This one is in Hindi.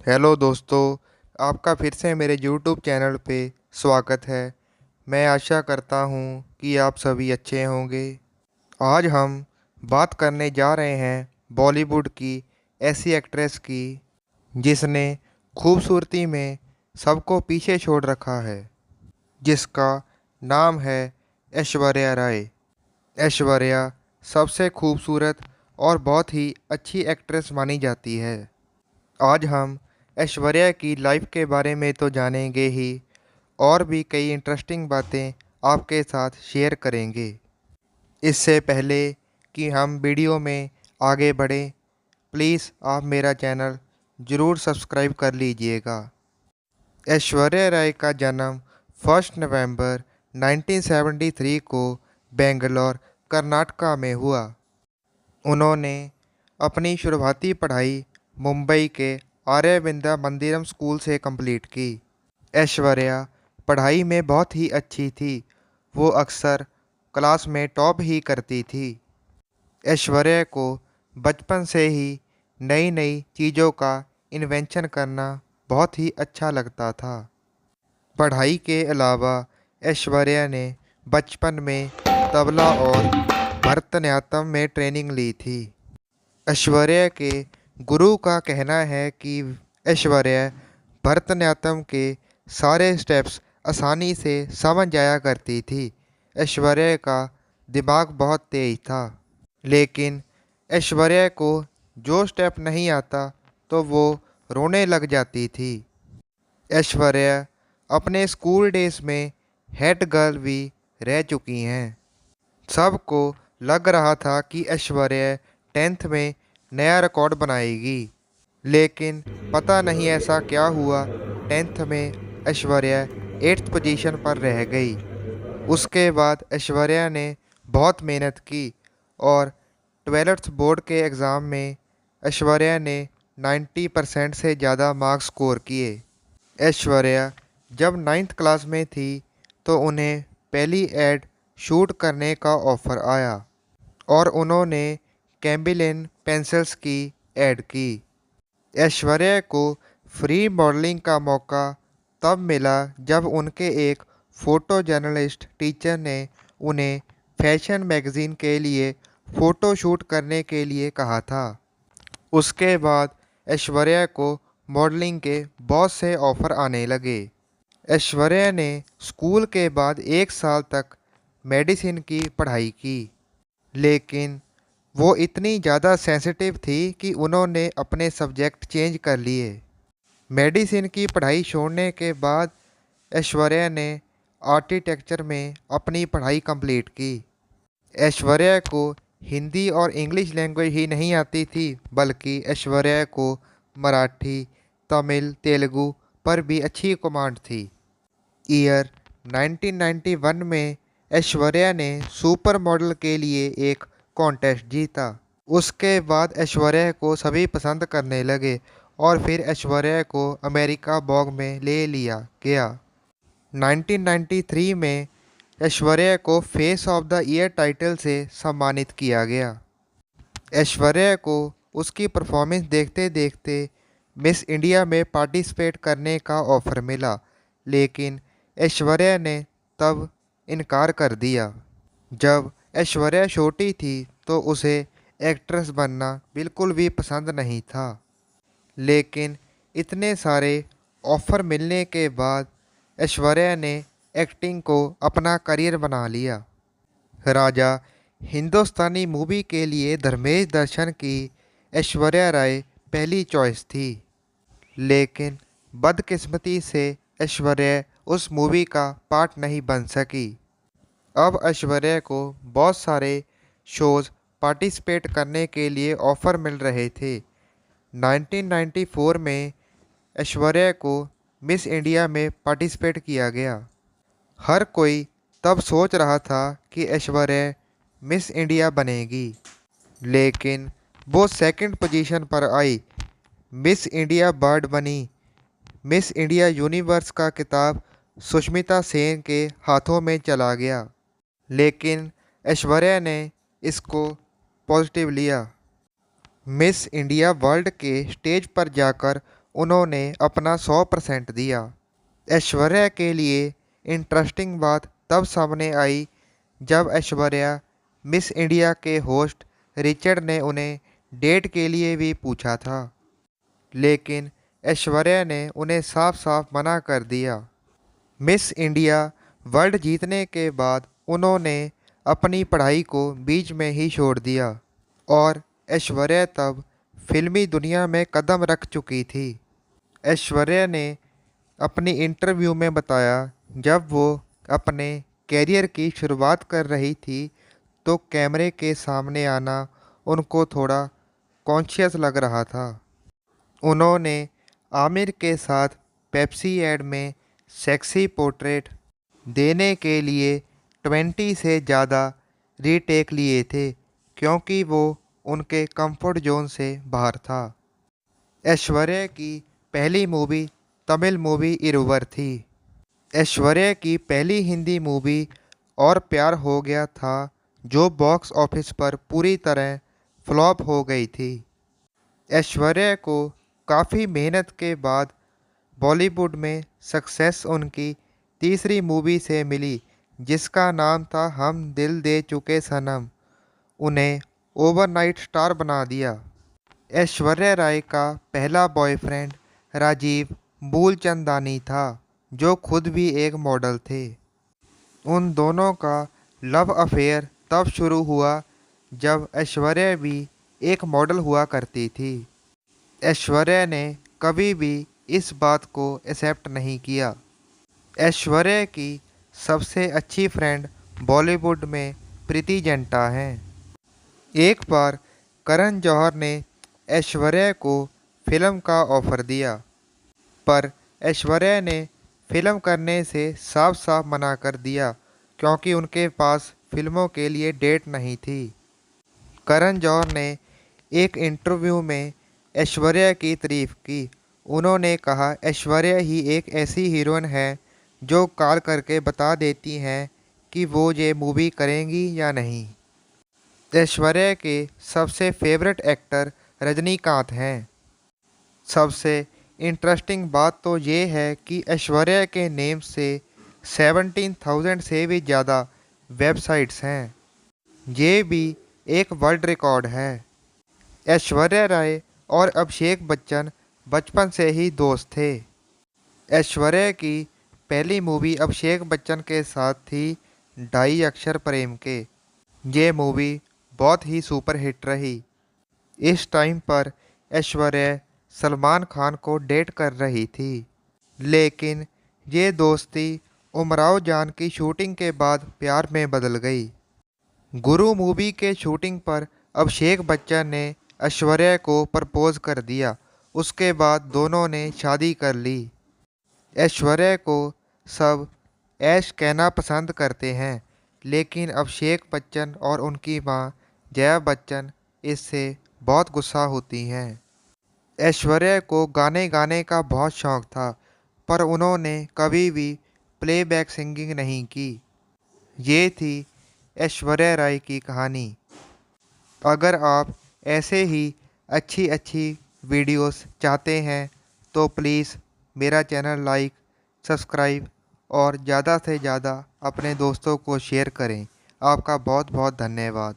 हेलो दोस्तों, आपका फिर से मेरे यूट्यूब चैनल पे स्वागत है। मैं आशा करता हूँ कि आप सभी अच्छे होंगे। आज हम बात करने जा रहे हैं बॉलीवुड की ऐसी एक्ट्रेस की जिसने खूबसूरती में सबको पीछे छोड़ रखा है, जिसका नाम है ऐश्वर्या राय। ऐश्वर्या सबसे खूबसूरत और बहुत ही अच्छी एक्ट्रेस मानी जाती है। आज हम ऐश्वर्या की लाइफ के बारे में तो जानेंगे ही, और भी कई इंटरेस्टिंग बातें आपके साथ शेयर करेंगे। इससे पहले कि हम वीडियो में आगे बढ़ें, प्लीज़ आप मेरा चैनल ज़रूर सब्सक्राइब कर लीजिएगा। ऐश्वर्या राय का जन्म 1 नवंबर 1973 को बेंगलोर, कर्नाटका में हुआ। उन्होंने अपनी शुरुआती पढ़ाई मुंबई के आर्य विद्या मंदिरम स्कूल से कंप्लीट की। ऐश्वर्या पढ़ाई में बहुत ही अच्छी थी। वो अक्सर क्लास में टॉप ही करती थी। ऐश्वर्या को बचपन से ही नई नई चीज़ों का इन्वेंशन करना बहुत ही अच्छा लगता था। पढ़ाई के अलावा ऐश्वर्या ने बचपन में तबला और भरतनाट्यम में ट्रेनिंग ली थी। ऐश्वर्या के गुरु का कहना है कि ऐश्वर्या भरतनाट्यम के सारे स्टेप्स आसानी से समझ जाया करती थी। ऐश्वर्या का दिमाग बहुत तेज था, लेकिन ऐश्वर्या को जो स्टेप नहीं आता तो वो रोने लग जाती थी। ऐश्वर्या अपने स्कूल डेज में हेड गर्ल भी रह चुकी हैं। सबको लग रहा था कि ऐश्वर्या 10th में नया रिकॉर्ड बनाएगी, लेकिन पता नहीं ऐसा क्या हुआ। 10th में ऐश्वर्या 8th पोजीशन पर रह गई। उसके बाद ऐश्वर्या ने बहुत मेहनत की और 12th बोर्ड के एग्ज़ाम में ऐश्वर्या ने 90% से ज़्यादा मार्क्स स्कोर किए। ऐश्वर्या जब 9th क्लास में थी तो उन्हें पहली एड शूट करने का ऑफ़र आया और उन्होंने कैम्बिलिन पेंसिल्स की एड की। ऐश्वर्या को फ्री मॉडलिंग का मौका तब मिला जब उनके एक फ़ोटो जर्नलिस्ट टीचर ने उन्हें फैशन मैगज़ीन के लिए फ़ोटो शूट करने के लिए कहा था। उसके बाद ऐश्वर्या को मॉडलिंग के बहुत से ऑफ़र आने लगे। ऐश्वर्या ने स्कूल के बाद 1 साल तक मेडिसिन की पढ़ाई की, लेकिन वो इतनी ज़्यादा सेंसिटिव थी कि उन्होंने अपने सब्जेक्ट चेंज कर लिए। मेडिसिन की पढ़ाई छोड़ने के बाद ऐश्वर्या ने आर्किटेक्चर में अपनी पढ़ाई कंप्लीट की। ऐश्वर्या को हिंदी और इंग्लिश लैंग्वेज ही नहीं आती थी, बल्कि ऐश्वर्या को मराठी, तमिल, तेलुगु पर भी अच्छी कमांड थी। ईयर 1991 में ऐश्वर्या ने सुपर मॉडल के लिए एक कॉन्टेस्ट जीता। उसके बाद ऐश्वर्या को सभी पसंद करने लगे और फिर ऐश्वर्या को अमेरिका वोग में ले लिया गया। 1993 में ऐश्वर्या को face of the year title से सम्मानित किया गया। ऐश्वर्या को उसकी परफॉर्मेंस देखते देखते मिस इंडिया में पार्टिसिपेट करने का ऑफ़र मिला, लेकिन ऐश्वर्या ने तब इनकार कर दिया। जब ऐश्वर्या छोटी थी तो उसे एक्ट्रेस बनना बिल्कुल भी पसंद नहीं था, लेकिन इतने सारे ऑफ़र मिलने के बाद ऐश्वर्या ने एक्टिंग को अपना करियर बना लिया। राजा हिंदुस्तानी मूवी के लिए धर्मेश दर्शन की ऐश्वर्या राय पहली चॉइस थी, लेकिन बदकिस्मती से ऐश्वर्या उस मूवी का पार्ट नहीं बन सकी। अब ऐश्वर्या को बहुत सारे शोज़ पार्टिसिपेट करने के लिए ऑफ़र मिल रहे थे। 1994 में ऐश्वर्या को मिस इंडिया में पार्टिसिपेट किया गया। हर कोई तब सोच रहा था कि ऐश्वर्या मिस इंडिया बनेगी, लेकिन वो सेकंड पोजीशन पर आई। मिस इंडिया बर्ड बनी। मिस इंडिया यूनिवर्स का खिताब सुष्मिता सेन के हाथों में चला गया, लेकिन ऐश्वर्या ने इसको पॉजिटिव लिया। मिस इंडिया वर्ल्ड के स्टेज पर जाकर उन्होंने अपना 100% दिया। ऐश्वर्या के लिए इंटरेस्टिंग बात तब सामने आई जब ऐश्वर्या मिस इंडिया के होस्ट रिचर्ड ने उन्हें डेट के लिए भी पूछा था, लेकिन ऐश्वर्या ने उन्हें साफ साफ मना कर दिया। मिस इंडिया वर्ल्ड जीतने के बाद उन्होंने अपनी पढ़ाई को बीच में ही छोड़ दिया और ऐश्वर्या तब फिल्मी दुनिया में कदम रख चुकी थी। ऐश्वर्या ने अपनी इंटरव्यू में बताया, जब वो अपने कैरियर की शुरुआत कर रही थी तो कैमरे के सामने आना उनको थोड़ा कॉन्शियस लग रहा था। उन्होंने आमिर के साथ पेप्सी ऐड में सेक्सी पोर्ट्रेट देने के लिए 20 से ज़्यादा रीटेक लिए थे, क्योंकि वो उनके कंफर्ट जोन से बाहर था। ऐश्वर्या की पहली मूवी तमिल मूवी इरुवर थी। ऐश्वर्या की पहली हिंदी मूवी और प्यार हो गया था, जो बॉक्स ऑफिस पर पूरी तरह फ्लॉप हो गई थी। ऐश्वर्या को काफ़ी मेहनत के बाद बॉलीवुड में सक्सेस उनकी तीसरी मूवी से मिली, जिसका नाम था हम दिल दे चुके सनम। उन्हें ओवरनाइट स्टार बना दिया। ऐश्वर्या राय का पहला बॉयफ्रेंड राजीव मूलचंदानी था, जो खुद भी एक मॉडल थे। उन दोनों का लव अफेयर तब शुरू हुआ जब ऐश्वर्या भी एक मॉडल हुआ करती थी। ऐश्वर्या ने कभी भी इस बात को एक्सेप्ट नहीं किया। ऐश्वर्या की सबसे अच्छी फ्रेंड बॉलीवुड में प्रीति जिंटा हैं। एक बार करण जौहर ने ऐश्वर्या को फिल्म का ऑफ़र दिया, पर ऐश्वर्या ने फिल्म करने से साफ साफ मना कर दिया, क्योंकि उनके पास फिल्मों के लिए डेट नहीं थी। करण जौहर ने एक इंटरव्यू में ऐश्वर्या की तारीफ की। उन्होंने कहा, ऐश्वर्या ही एक ऐसी हीरोइन है जो कॉल करके बता देती हैं कि वो ये मूवी करेंगी या नहीं। ऐश्वर्या के सबसे फेवरेट एक्टर रजनीकांत हैं। सबसे इंटरेस्टिंग बात तो ये है कि ऐश्वर्या के नेम से 17,000 से भी ज़्यादा वेबसाइट्स हैं। ये भी एक वर्ल्ड रिकॉर्ड है। ऐश्वर्या राय और अभिषेक बच्चन बचपन से ही दोस्त थे। ऐश्वर्या की पहली मूवी अभिषेक बच्चन के साथ थी ढाई अक्षर प्रेम के। ये मूवी बहुत ही सुपर हिट रही। इस टाइम पर ऐश्वर्या सलमान खान को डेट कर रही थी, लेकिन ये दोस्ती उमराव जान की शूटिंग के बाद प्यार में बदल गई। गुरु मूवी के शूटिंग पर अभिषेक बच्चन ने ऐश्वर्या को प्रपोज कर दिया। उसके बाद दोनों ने शादी कर ली। ऐश्वर्या को सब ऐश कहना पसंद करते हैं, लेकिन अभिषेक बच्चन और उनकी मां जया बच्चन इससे बहुत गुस्सा होती हैं। ऐश्वर्या को गाने गाने का बहुत शौक था, पर उन्होंने कभी भी प्लेबैक सिंगिंग नहीं की। ये थी ऐश्वर्या राय की कहानी। अगर आप ऐसे ही अच्छी अच्छी वीडियोस चाहते हैं तो प्लीज़ मेरा चैनल लाइक, सब्सक्राइब और ज़्यादा से ज़्यादा अपने दोस्तों को शेयर करें। आपका बहुत बहुत धन्यवाद।